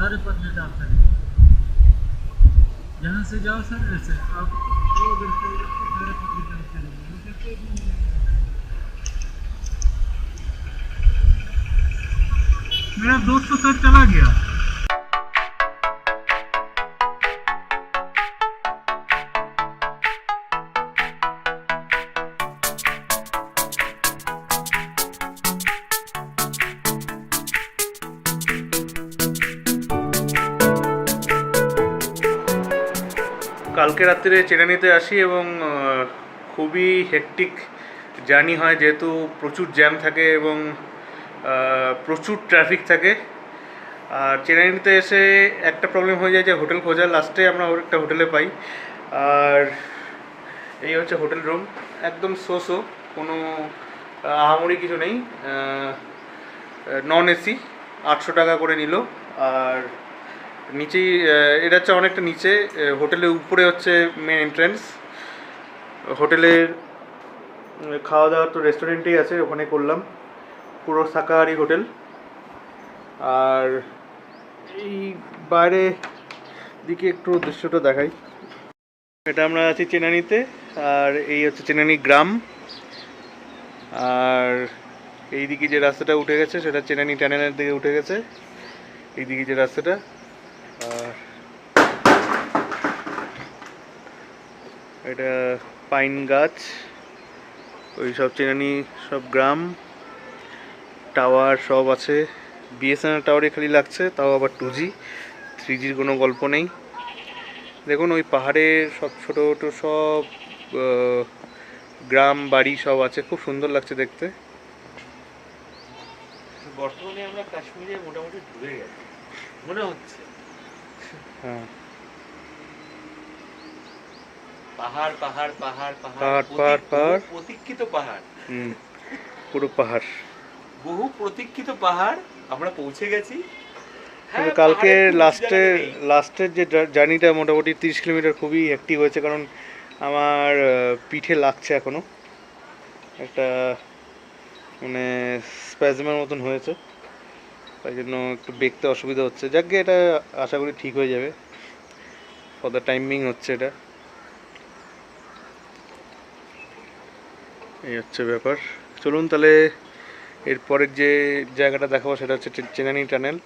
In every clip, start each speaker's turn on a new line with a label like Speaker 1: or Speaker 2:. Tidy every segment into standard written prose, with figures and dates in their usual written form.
Speaker 1: सारे पतले टाप से यहाँ से जाओ सर ऐसे आप उधर से सारे पतले टाप चलेंगे। मेरा दोस्त तो सर चला गया।
Speaker 2: কালকে রাত্রে চেনানিতে আসি এবং খুবই হেকটিক জার্নি হয়, যেহেতু প্রচুর জ্যাম থাকে এবং প্রচুর ট্রাফিক থাকে। আর চেনানিতে এসে একটা প্রবলেম হয়ে যায় যে হোটেল খোঁজা, লাস্টে আমরা একটা হোটেলে পাই। আর এই হচ্ছে হোটেল রুম, একদম শো কোনো আহামরি কিছু নেই, নন এসি, 800 টাকা করে নিল। আর নিচেই এটা হচ্ছে অনেকটা নিচে, হোটেলের উপরে হচ্ছে মেন এন্ট্রান্স। হোটেলের খাওয়া দাওয়া তো রেস্টুরেন্টেই আছে, ওখানে করলাম, পুরো শাকাহারি হোটেল। আর এই বাইরে দিকে একটু দৃশ্যটা দেখাই। এটা আমরা আছি চেনানিতে, আর এই হচ্ছে চেনানি গ্রাম। আর এই দিকে যে রাস্তাটা উঠে গেছে সেটা চেনানি টানেলের দিকে উঠে গেছে, এই দিকে যে রাস্তাটা। আর এটা পাইন গাছ, ওই সব চেনানি সব গ্রাম, টাওয়ার সব আছে। বিএসএনএল টাওয়ারে খালি লাগছে, তাও আবার 2G, 3Gর কোনো গল্প নেই। দেখুন ওই পাহাড়ে সব ছোটো ছোটো সব গ্রাম বাড়ি সব আছে, খুব সুন্দর লাগছে দেখতে।
Speaker 1: বর্তমানে আমরা কাশ্মীরে মোটামুটি ঢুকে গেছি মনে হচ্ছে।
Speaker 2: হ্যাঁ,
Speaker 1: পাহাড় পাহাড় পাহাড়
Speaker 2: পাহাড় পাহাড় পাহাড়,
Speaker 1: প্রতীক্ষিত পাহাড়,
Speaker 2: পুরো পাহাড়,
Speaker 1: বহু প্রতীক্ষিত পাহাড় আমরা পৌঁছে গেছি।
Speaker 2: কালকে লাস্টের যে জার্নিটা মোটামুটি 30 কিলোমিটার খুবই অ্যাক্টিভ হয়েছে, কারণ আমার পিঠে লাগছে এখনো, একটা মানে স্প্যাজমের মতন হয়েছে, তাই জন্য একটু দেখতে অসুবিধা হচ্ছে। যাকে এটা আশা করি ঠিক হয়ে যাবে, ফর দ্য টাইমিং হচ্ছে এটা। এই হচ্ছে ব্যাপার। চলুন তাহলে এরপরের যে জায়গাটা দেখাবো সেটা হচ্ছে Chenani tunnel.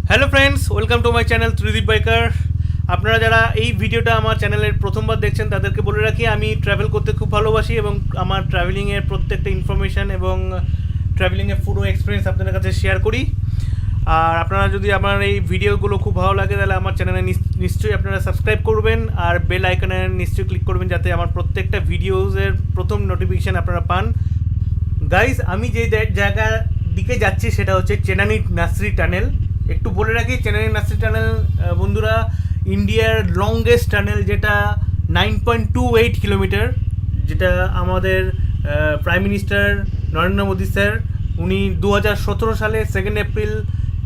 Speaker 2: Hello friends, welcome to my channel TRIDIBiker। আপনারা যারা এই ভিডিওটা আমার চ্যানেলের প্রথমবার দেখছেন তাদেরকে বলে রাখি, আমি ট্রাভেল করতে খুব ভালোবাসি এবং আমার ট্রাভেলিংয়ের প্রত্যেকটা ইনফরমেশান এবং ট্রাভেলিংয়ের পুরো এক্সপিরিয়েন্স আপনাদের কাছে শেয়ার করি। আর আপনারা যদি আমার এই ভিডিওগুলো খুব ভালো লাগে তাহলে আমার চ্যানেলে নিশ্চয়ই আপনারা সাবস্ক্রাইব করবেন আর বেল আইকনে নিশ্চয়ই ক্লিক করবেন, যাতে আমার প্রত্যেকটা ভিডিওসের প্রথম নোটিফিকেশান আপনারা পান। গাইজ, আমি যে জায়গার দিকে যাচ্ছি সেটা হচ্ছে চেনানি নার্সারি টানেল। একটু বলে রাখি, চেনানি নার্সারি টানেল বন্ধুরা ইন্ডিয়ার লংগেস্ট টানেল, যেটা 9.28 কিলোমিটার, যেটা আমাদের prime minister Narendra Modi sir উনি 2017 সালে 2 এপ্রিল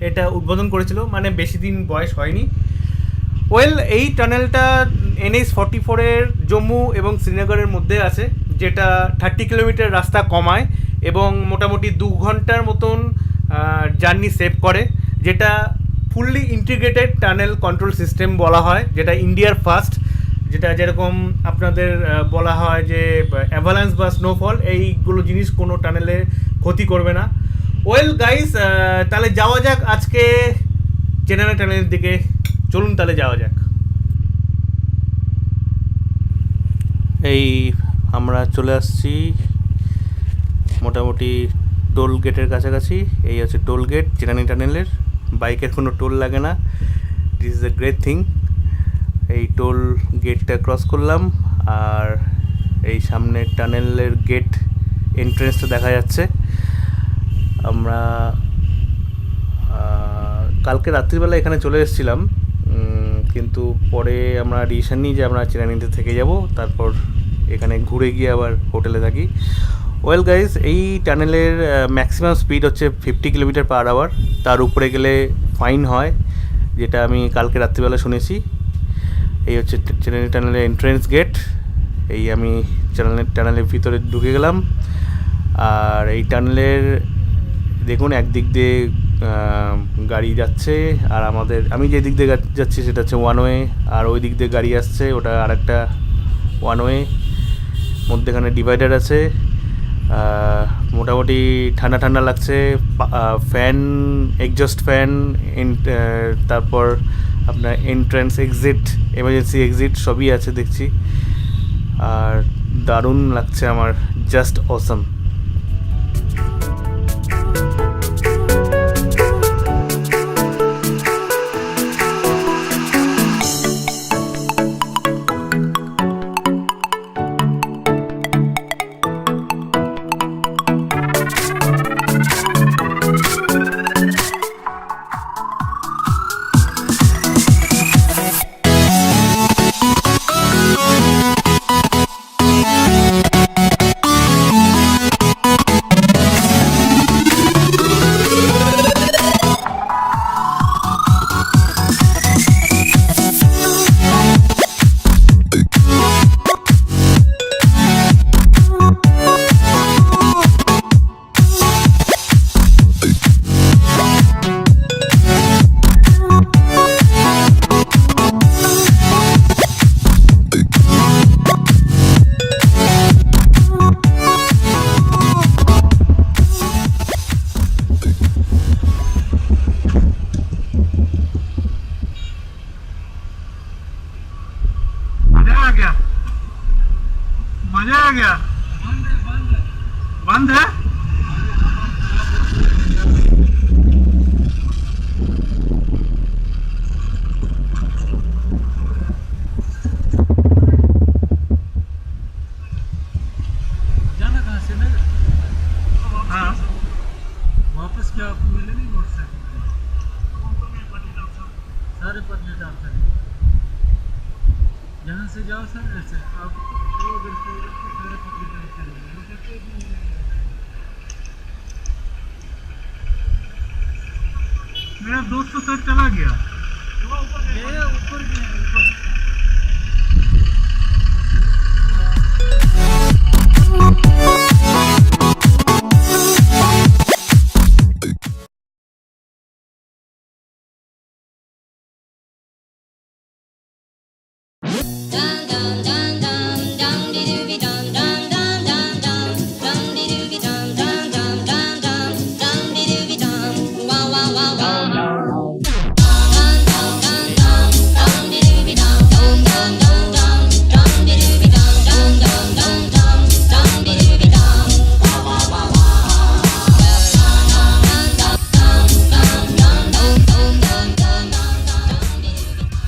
Speaker 2: এটা উদ্বোধন করেছিল, মানে বেশি দিন বয়স হয়নি। এই টানেলটা NH-44-এর জম্মু এবং শ্রীনগরের মধ্যে আছে, যেটা 30 কিলোমিটার রাস্তা কমায় এবং মোটামুটি 2 ঘন্টার মতন জার্নি সেভ করে, যেটা fully integrated tunnel control system বলা হয়, যেটা ইন্ডিয়ার ফার্স্ট। যেটা যেরকম আপনাদের বলা হয় যে অ্যাভালান্স বা স্নোফল, এইগুলো জিনিস কোনো টানেলে ক্ষতি করবে না। গাইস, তাহলে যাওয়া যাক আজকে চেনানি টানেলের দিকে। চলুন তাহলে যাওয়া যাক। এই আমরা চলে আসছি মোটামুটি টোল গেটের কাছাকাছি। এই হচ্ছে টোল গেট চেনানি টানেলের, বাইকের কোনো টোল লাগে না, this is a great thing. এই টোল গেটটা ক্রস করলাম, আর এই সামনে টানেলের গেট এন্ট্রেন্সটা দেখা যাচ্ছে। আমরা কালকে রাত্রিবেলা এখানে চলে এসেছিলাম, কিন্তু পরে আমরা ডিসিশন নিই যে আমরা চেনানিতে থেকে যাব, তারপর এখানে ঘুরে গিয়ে আবার হোটেলে থাকি। গাইস, এই টানেলের ম্যাক্সিমাম স্পিড হচ্ছে 50 কিলোমিটার পার আওয়ার, তার উপরে গেলে ফাইন হয়, যেটা আমি কালকে রাত্রিবেলা শুনেছি। এই হচ্ছে চেনানি টানেলের এন্ট্রেন্স গেট। এই আমি টানেলের ভিতরে ঢুকে গেলাম। আর এই টানেলের দেখুন একদিক দিয়ে গাড়ি যাচ্ছে, আর আমি যে দিক দিয়ে যাচ্ছি সেটা হচ্ছে ওয়ান ওয়ে, আর ওই দিক দিয়ে গাড়ি আসছে ওটা আরেকটা ওয়ান ওয়ে, মধ্যেখানে ডিভাইডার আছে। মোটামুটি ঠান্ডা ঠান্ডা লাগছে, ফ্যান, এক্সজস্ট ফ্যান, তারপর আপনার এন্ট্রান্স এক্সিট, এমার্জেন্সি এক্সিট সবই আছে দেখছি, আর দারুণ লাগছে আমার, জাস্ট অসম।
Speaker 1: मजा आ गया। बंद है। जाना कहाँ से ना? हाँ, वापस क्या आपको मिले नहीं मोटरसाइकिल? सारे पटने डालते हैं। यहाँ से जाओ सर, ऐसे आप उधर से सारे पटने डालते हैं। मेरा दोस्त तो सर चला गया, गया ऊपर गया ऊपर।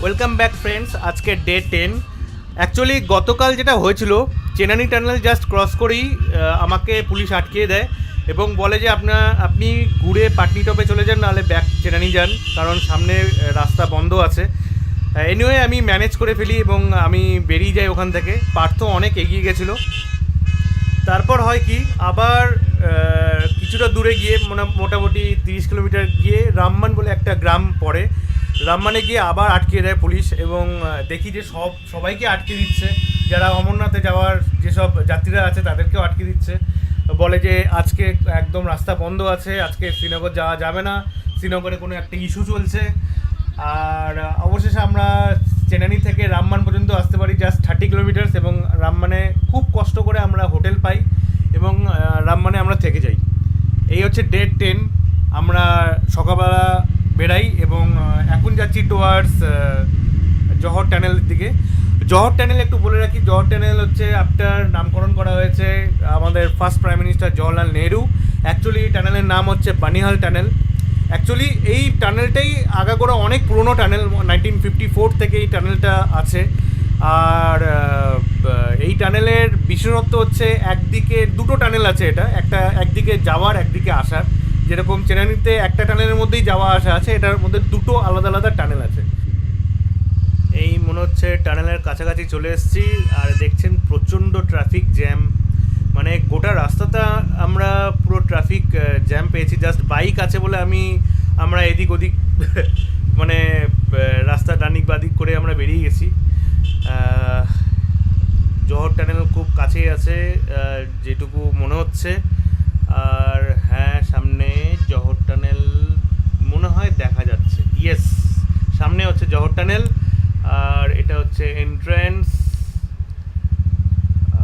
Speaker 2: Welcome back friends. আজকে ডে 10। অ্যাকচুয়ালি গতকাল যেটা হয়েছিল, চেনানি টানেল জাস্ট ক্রস করেই আমাকে পুলিশ আটকিয়ে দেয় এবং বলে যে আপনি ঘুরে পাটনি টপে চলে যান, নাহলে ব্যাক চেনানি যান, কারণ সামনে রাস্তা বন্ধ আছে। এনিওয়ে আমি ম্যানেজ করে ফেলি এবং আমি বেরিয়ে যাই ওখান থেকে। পার্থ অনেক এগিয়ে গেছিলো। তারপর হয় কি, আবার কিছুটা দূরে গিয়ে মোটামুটি 30 কিলোমিটার গিয়ে রামমান বলে একটা গ্রাম পড়ে, রামমানে গিয়ে আবার আটকিয়ে দেয় পুলিশ এবং দেখি যে সবাইকে আটকে দিচ্ছে, যারা অমরনাথে যাওয়ার যেসব যাত্রীরা আছে তাদেরকেও আটকে দিচ্ছে। বলে যে আজকে একদম রাস্তা বন্ধ আছে, আজকে শ্রীনগর যাওয়া যাবে না, শ্রীনগরে কোনো একটা ইস্যু চলছে। আর অবশেষে আমরা চেনানি থেকে রামমান পর্যন্ত আসতে পারি জাস্ট 30 কিলোমিটার্স, এবং রামমানে খুব কষ্ট করে আমরা হোটেল পাই এবং রামমানে আমরা থেকে যাই। এই হচ্ছে ডে 10। আমরা সকালবেলা বেড়াই এবং এখন যাচ্ছি টুয়ার্ডস জওহর টানেলের দিকে। জওহর টানেল একটু বলে রাখি, জওহর টানেল হচ্ছে আফটার নামকরণ করা হয়েছে আমাদের first prime minister Jawaharlal Nehru. Actually টানেলের নাম হচ্ছে বানিহাল টানেল। অ্যাকচুয়ালি এই টানেলটাই আগাগোড়া অনেক পুরনো টানেল, 1954 থেকে এই টানেলটা আছে। আর এই টানেলের বিশেষত্ব হচ্ছে একদিকে দুটো টানেল আছে, একদিকে যাওয়ার একদিকে আসার। যেরকম চেনানিতে একটা টানেলের মধ্যেই যাওয়া আসা আছে, এটার মধ্যে দুটো আলাদা আলাদা টানেল আছে। এই মনে হচ্ছে টানেলের কাছাকাছি চলে এসেছি, আর দেখছেন প্রচণ্ড ট্রাফিক জ্যাম, মানে গোটা রাস্তাটা আমরা পুরো ট্রাফিক জ্যাম পেয়েছি। জাস্ট বাইক আছে বলে আমরা এদিক ওদিক মানে রাস্তা ডানিক বাদিক করে আমরা বেরিয়ে গেছি। জওহর টানেল খুব কাছেই আছে যেটুকু মনে হচ্ছে। আর হ্যাঁ, সামনে জওহর টানেল হয় দেখা যাচ্ছে। ইয়েস, সামনে হচ্ছে জওহর টানেল, আর এটা হচ্ছে এন্ট্রান্স,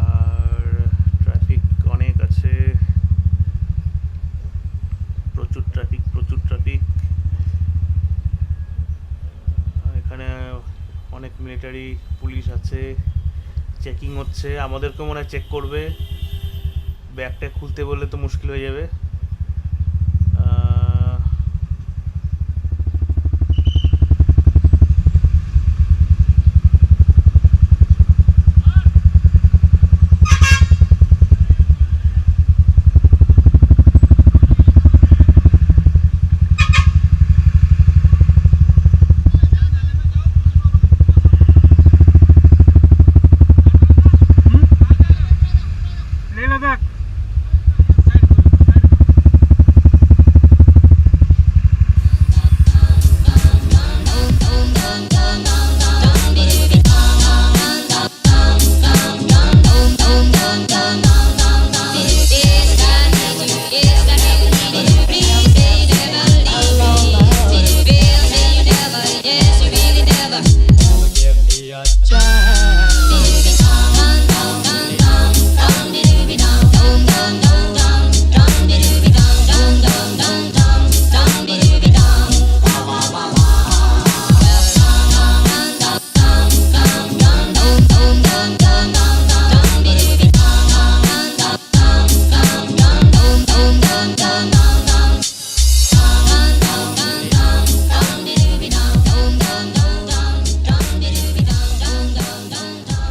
Speaker 2: আর ট্রাফিক অনেক আছে, প্রচুর ট্রাফিক। এখানে অনেক মিলিটারি পুলিশ আছে, চেকিং হচ্ছে, আমাদেরকেও মনে হয় চেক করবে, ব্যাগটা খুলতে বললে তো মুশকিল হয়ে যাবে।
Speaker 1: Ladakh.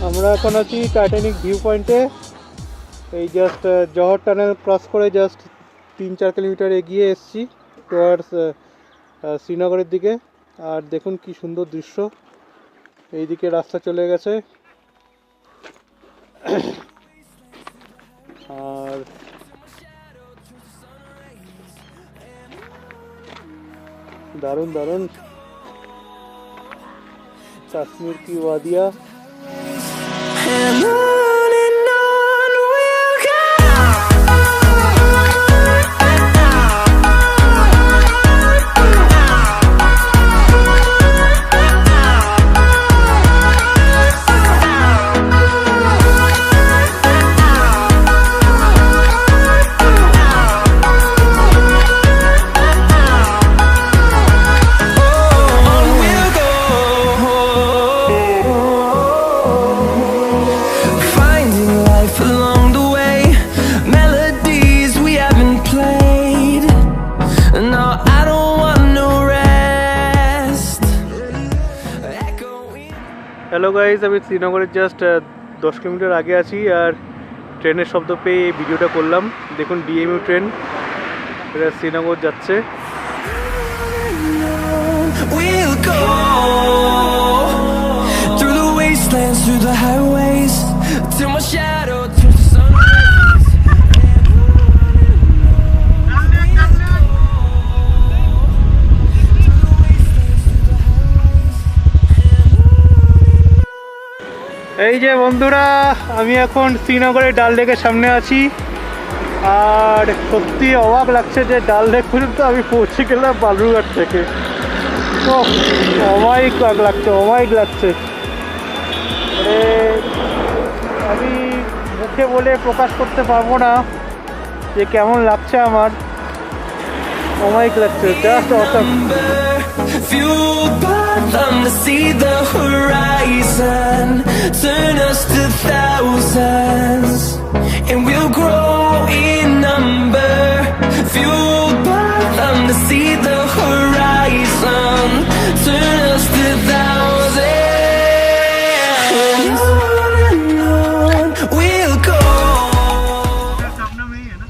Speaker 1: আমরা এখন আছি টাইটানিক ভিউ পয়েন্টে। এই জাস্ট জওহর টানেল ক্রস করে জাস্ট 3-4 কিলোমিটার এগিয়ে এসেছি টুয়ার্ডস শ্রীনগরের দিকে। আর দেখুন কি সুন্দর দৃশ্য, এইদিকে রাস্তা চলে গেছে। আর দারুণ দারুণ কাশ্মীর কি Wadia.
Speaker 3: And on we'll go. On we'll go. Finding life along the way, melodies we haven't played. No, I don't want no rest. Echoing.
Speaker 1: Hello guys, আমি শ্রীনগরের জাস্ট 10 কিলোমিটার আগে আছি আর ট্রেনের শব্দ পেয়ে এই ভিডিওটা করলাম। দেখুন ডিএমইউ ট্রেন, এটা শ্রীনগর যাচ্ছে।
Speaker 3: We'll go through the wastelands, through the highways, till my shadow turns to sun rays.
Speaker 1: এই যে বন্ধুরা, আমি এখন শ্রীনগরের ডাল লেকের সামনে আছি। আর সত্যি অবাক লাগছে যে ডাল লেক পর্যন্ত আমি পৌঁছে গেলাম বালুরঘাট থেকে। তো অমায়িক লাগছে। মানে আমি মুখে বলে প্রকাশ করতে পারবো না যে কেমন লাগছে আমার। অমায়িক লাগছে, just awesome.
Speaker 3: Fueled by them to see the horizon, turn us to thousands, and we'll grow in number. Fueled by them to see the horizon, turn us to thousands. And on we'll go.
Speaker 1: Shabnam ही है ना?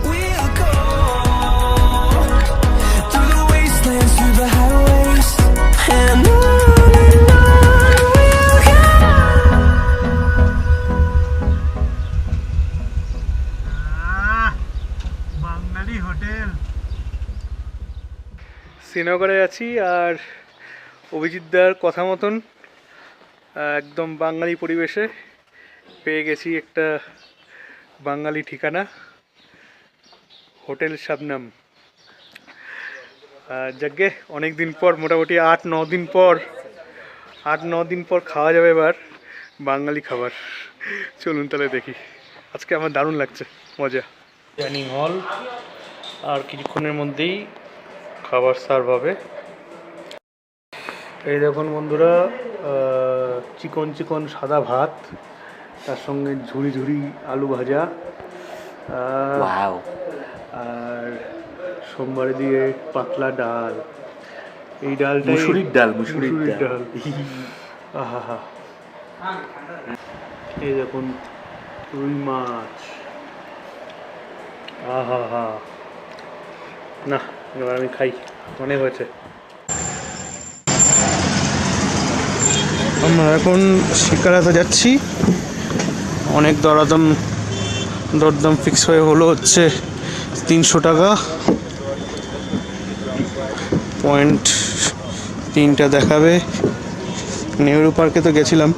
Speaker 3: We'll go through the wastelands, through the highways, and on we'll go.
Speaker 1: Bengali hotel. শ্রীনগরে আছি আর অভিজিৎদার কথা মতন একদম বাঙালি পরিবেশে পেয়ে গেছি একটা বাঙালি ঠিকানা, হোটেল শাবনাম। যাকে অনেক দিন পর, মোটামুটি 8-9 দিন পর খাওয়া যাবে এবার বাঙালি খাবার। চলুন তাহলে দেখি। আজকে আমার দারুণ লাগছে, মজা। ডাইনিং হল, আর কিছুক্ষণের মধ্যেই খাবার সার্ভ হবে। এই দেখুন বন্ধুরা, চিকন চিকন সাদা ভাত, তার সঙ্গে ঝুড়ি ঝুড়ি আলু ভাজা, আর সোমবারে দিয়ে পাতলা ডাল। এই ডালটা মুসুরির ডাল। আহা, এই দেখুন রুই মাছ। আহা, না এবার আমি খাই, অনেক হয়েছে। আমরা এখন শিকারাতে যাচ্ছি। অনেক দরদাম ফিক্স হয়ে হলো হচ্ছে 300 টাকা। পয়েন্ট 3টা দেখাবে। নেহেরু পার্কে তো গেছিলাম,